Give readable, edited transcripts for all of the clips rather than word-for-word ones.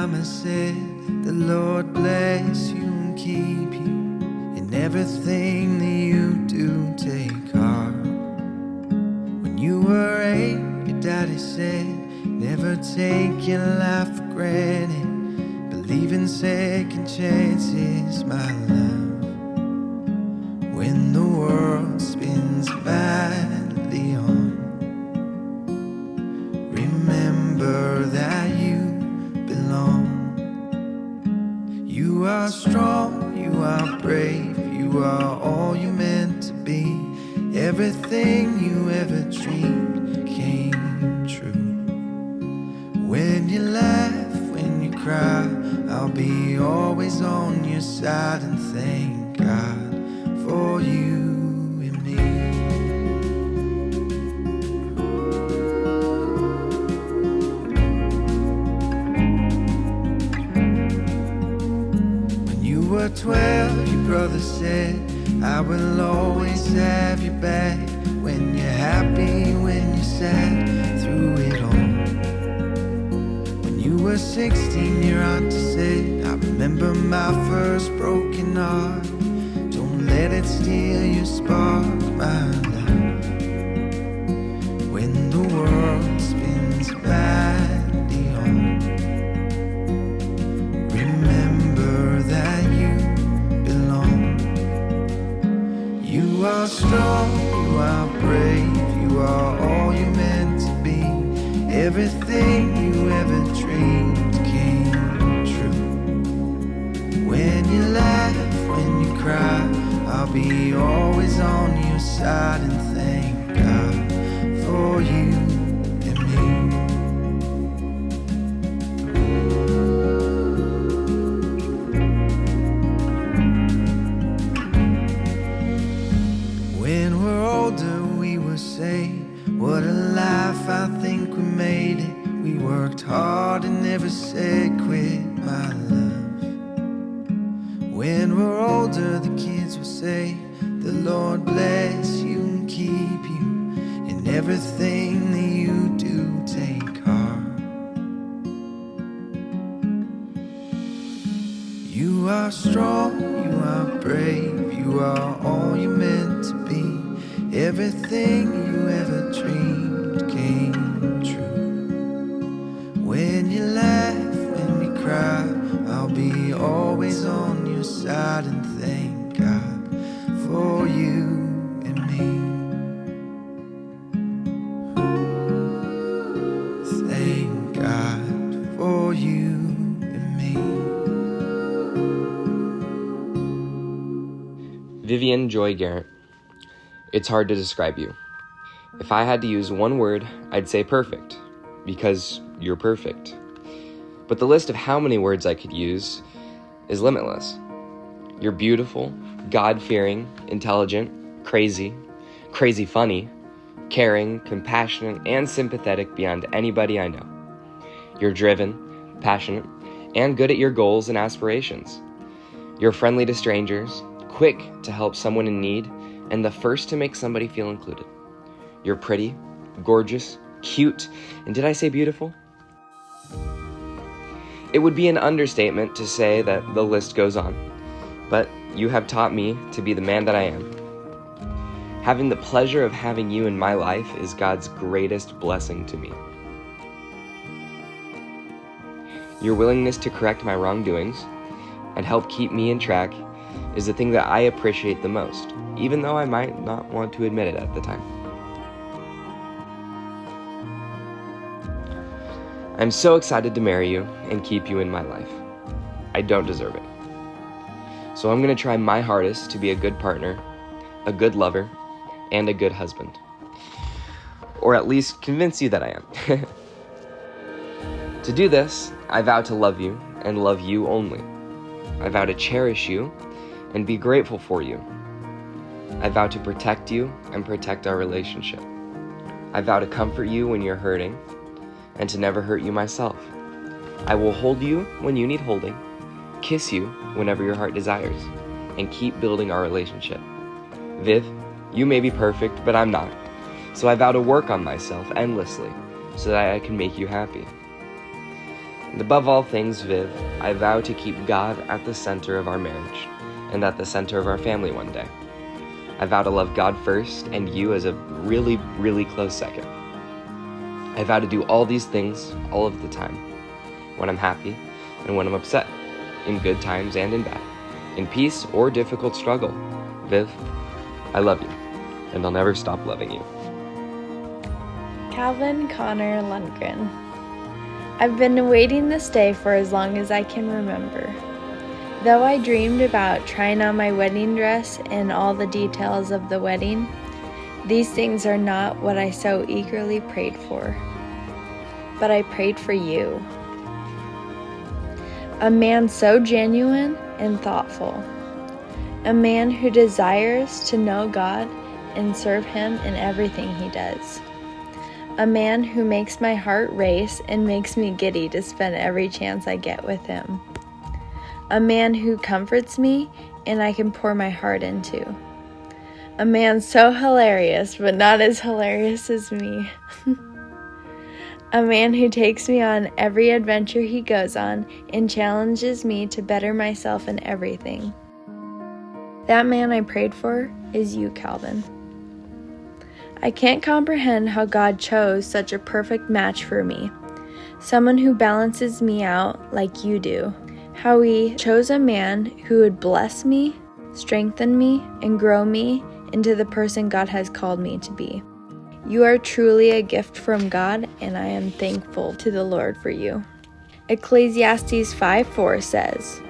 mama said, the Lord bless you and keep you in everything that you do. Take heart. When you were 8, your daddy said, never take your life for granted. Believe in second chances, my love. When the world spins madly on, remember that you belong. You are strong, you are brave, you are all you meant to be. Everything you ever dreamed came true. When you laugh, when you cry, I'll be always on your side, and thank God for you and me. When you were 12, your brother said, I will always have your back. When you're happy, when you're sad, through it all. When you were 16, your auntie said, I remember my first broken heart. Don't let it steal your spark, my love. When the world spins madly on, remember that you belong. You are strong, you are brave, you are all you meant to be. Everything you ever dreamed came true. When you laugh, when you cry, I'll be always on your side, and thank God for you and me. When we're older, we will say, what a life, I think we made it. We worked hard and never said quit, my love. When we're older, the kids will say, the Lord bless you and keep you in everything that you do. Take heart. You are strong, you are brave, you are all you meant to be. Everything you ever dreamed came true. When you laugh, when you cry, I'll be always on your side, and thank God for you and me. Thank God for you and me. Vivian Joy Garrett. It's hard to describe you. If I had to use one word, I'd say perfect, because you're perfect. But the list of how many words I could use is limitless. You're beautiful, God-fearing, intelligent, crazy funny, caring, compassionate, and sympathetic beyond anybody I know. You're driven, passionate, and good at your goals and aspirations. You're friendly to strangers, quick to help someone in need, and the first to make somebody feel included. You're pretty, gorgeous, cute, and did I say beautiful? It would be an understatement to say that the list goes on, but you have taught me to be the man that I am. Having the pleasure of having you in my life is God's greatest blessing to me. Your willingness to correct my wrongdoings and help keep me in track is the thing that I appreciate the most, even though I might not want to admit it at the time. I'm so excited to marry you and keep you in my life. I don't deserve it. So I'm going to try my hardest to be a good partner, a good lover, and a good husband. Or at least convince you that I am. To do this, I vow to love you and love you only. I vow to cherish you and be grateful for you. I vow to protect you and protect our relationship. I vow to comfort you when you're hurting and to never hurt you myself. I will hold you when you need holding, kiss you whenever your heart desires, and keep building our relationship. Viv, you may be perfect, but I'm not. So I vow to work on myself endlessly so that I can make you happy. And above all things, Viv, I vow to keep God at the center of our marriage and at the center of our family one day. I vow to love God first and you as a really, really close second. I vow to do all these things all of the time, when I'm happy and when I'm upset, in good times and in bad, in peace or difficult struggle. Viv, I love you, and I'll never stop loving you. Calvin Connor Lundgren. I've been awaiting this day for as long as I can remember. Though I dreamed about trying on my wedding dress and all the details of the wedding, these things are not what I so eagerly prayed for. But I prayed for you. A man so genuine and thoughtful. A man who desires to know God and serve Him in everything he does. A man who makes my heart race and makes me giddy to spend every chance I get with him. A man who comforts me and I can pour my heart into. A man so hilarious, but not as hilarious as me. A man who takes me on every adventure he goes on and challenges me to better myself in everything. That man I prayed for is you, Calvin. I can't comprehend how God chose such a perfect match for me, someone who balances me out like you do, how He chose a man who would bless me, strengthen me, and grow me into the person God has called me to be. You are truly a gift from God, and I am thankful to the Lord for you. Ecclesiastes 5:4 says,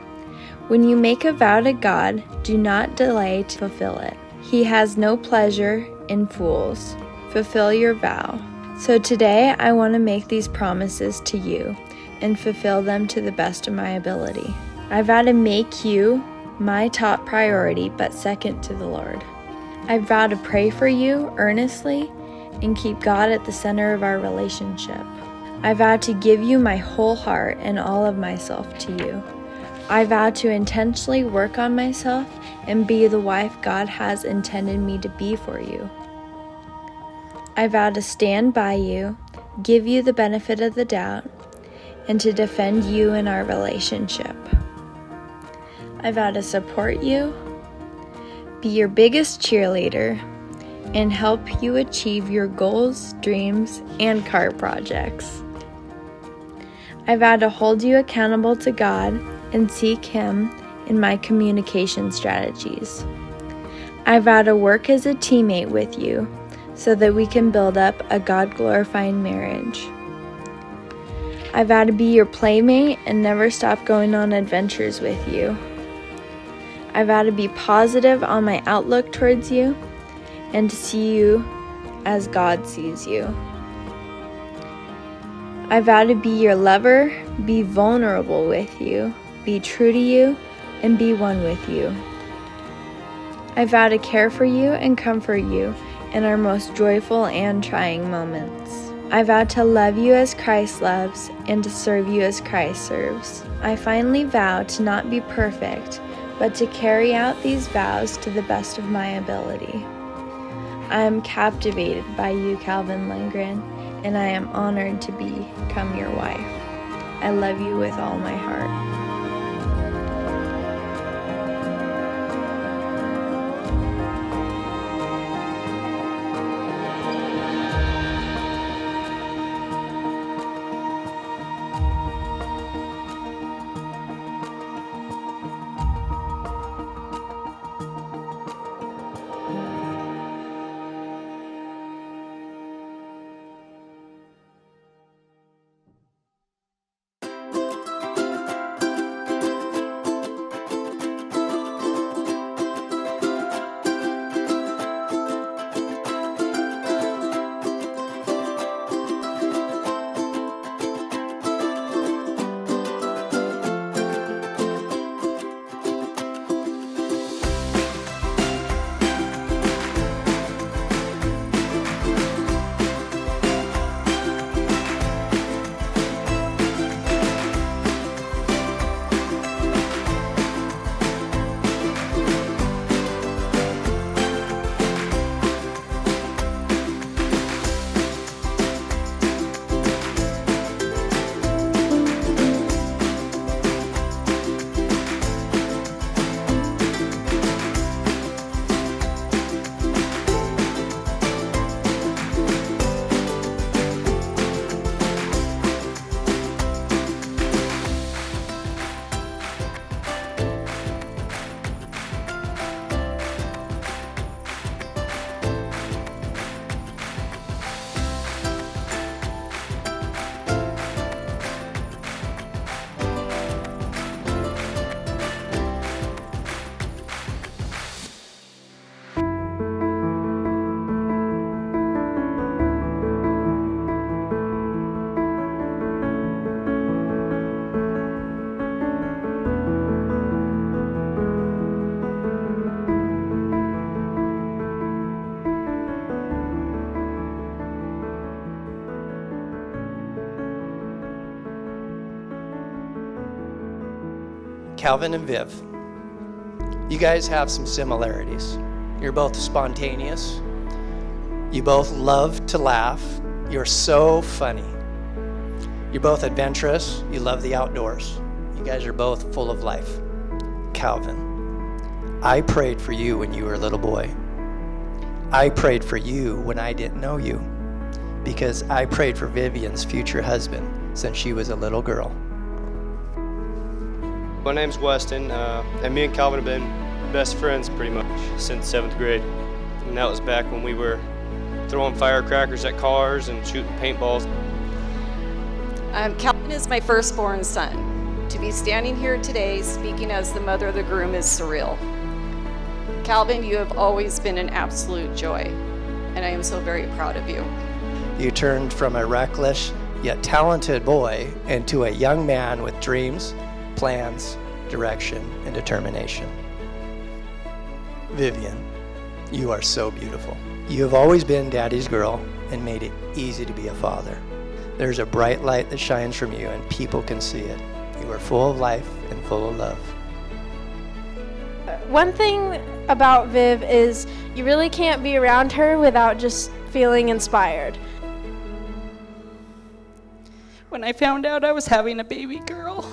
"When you make a vow to God, do not delay to fulfill it. He has no pleasure in fools. Fulfill your vow." So today I want to make these promises to you and fulfill them to the best of my ability. I vow to make you my top priority, but second to the Lord. I vow to pray for you earnestly and keep God at the center of our relationship. I vow to give you my whole heart and all of myself to you. I vow to intentionally work on myself and be the wife God has intended me to be for you. I vow to stand by you, give you the benefit of the doubt, and to defend you in our relationship. I vow to support you, be your biggest cheerleader, and help you achieve your goals, dreams, and car projects. I vow to hold you accountable to God and seek Him in my communication strategies. I vow to work as a teammate with you so that we can build up a God-glorifying marriage. I vow to be your playmate and never stop going on adventures with you. I vow to be positive on my outlook towards you and to see you as God sees you. I vow to be your lover, be vulnerable with you, be true to you, and be one with you. I vow to care for you and comfort you in our most joyful and trying moments. I vow to love you as Christ loves and to serve you as Christ serves. I finally vow to not be perfect, but to carry out these vows to the best of my ability. I am captivated by you, Calvin Lundgren, and I am honored to become your wife. I love you with all my heart. Calvin and Viv. You guys have some similarities. You're both spontaneous. You both love to laugh. You're so funny. You're both adventurous. You love the outdoors. You guys are both full of life. Calvin, I prayed for you when you were a little boy. I prayed for you when I didn't know you, because I prayed for Vivian's future husband since she was a little girl. My name's Weston, and me and Calvin have been best friends pretty much since 7th grade. And that was back when we were throwing firecrackers at cars and shooting paintballs. Calvin is my firstborn son. To be standing here today speaking as the mother of the groom is surreal. Calvin, you have always been an absolute joy, and I am so very proud of you. You turned from a reckless yet talented boy into a young man with dreams, plans, direction, and determination. Vivian, you are so beautiful. You have always been Daddy's girl and made it easy to be a father. There's a bright light that shines from you and people can see it. You are full of life and full of love. One thing about Viv is you really can't be around her without just feeling inspired. When I found out I was having a baby girl,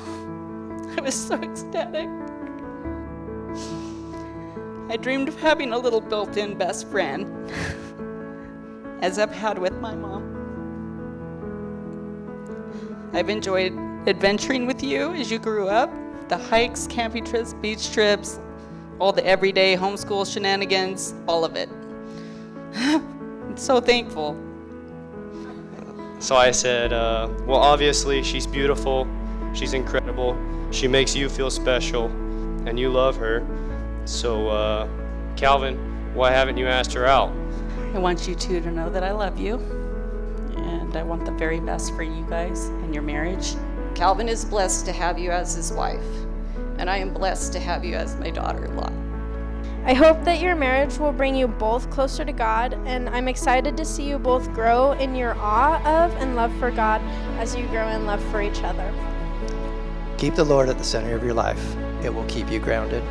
I was so ecstatic. I dreamed of having a little built-in best friend, as I've had with my mom. I've enjoyed adventuring with you as you grew up, the hikes, camping trips, beach trips, all the everyday homeschool shenanigans, all of it. I'm so thankful. So I said, well, obviously she's beautiful, she's incredible, she makes you feel special, and you love her. So, Calvin, why haven't you asked her out? I want you two to know that I love you, and I want the very best for you guys and your marriage. Calvin is blessed to have you as his wife, and I am blessed to have you as my daughter-in-law. I hope that your marriage will bring you both closer to God, and I'm excited to see you both grow in your awe of and love for God as you grow in love for each other. Keep the Lord at the center of your life. It will keep you grounded.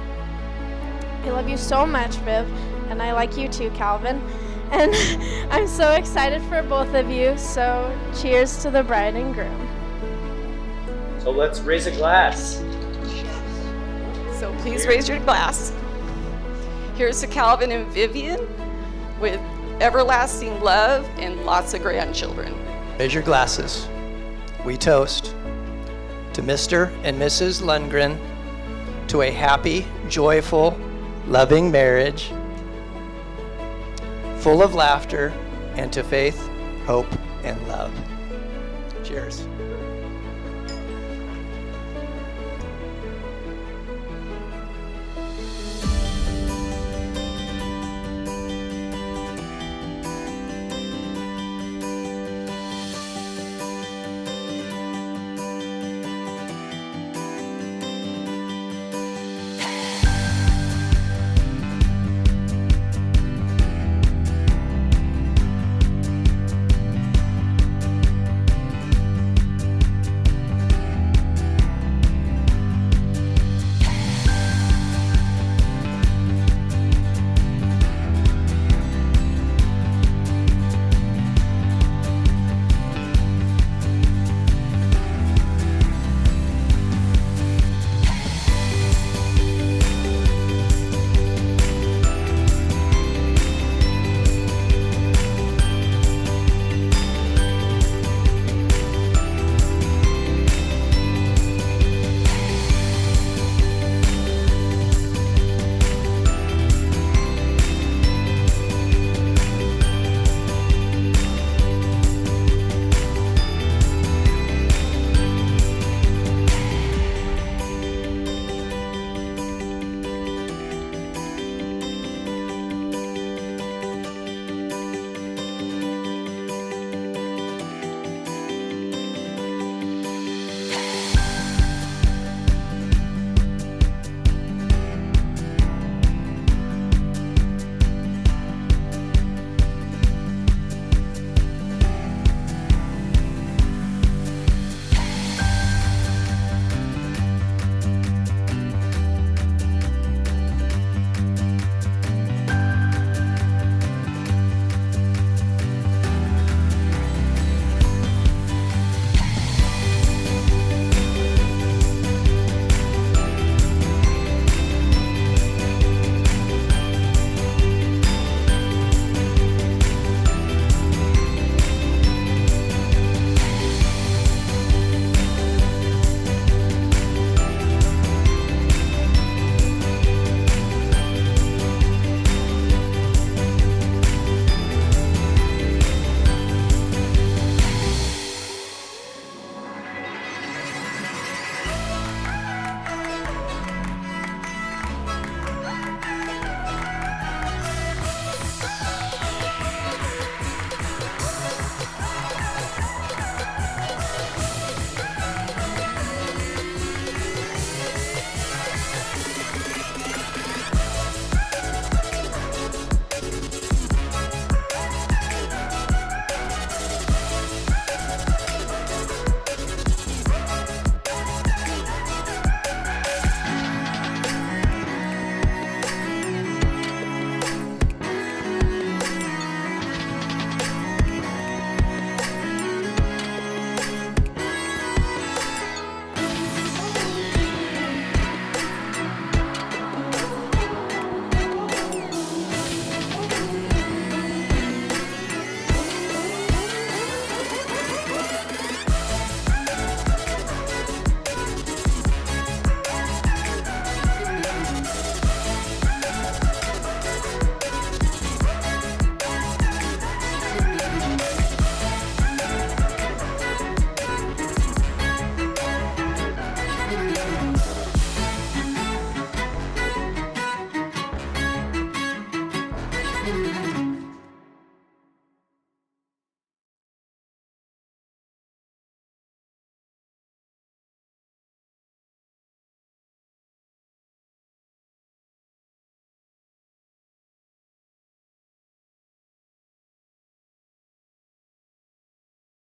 I love you so much, Viv, and I like you too, Calvin. And I'm so excited for both of you, so cheers to the bride and groom. So let's raise a glass. So please raise your glass. Here's to Calvin and Vivian with everlasting love and lots of grandchildren. Raise your glasses. We toast to Mr. and Mrs. Lundgren, to a happy, joyful, loving marriage, full of laughter, and to faith, hope, and love. Cheers.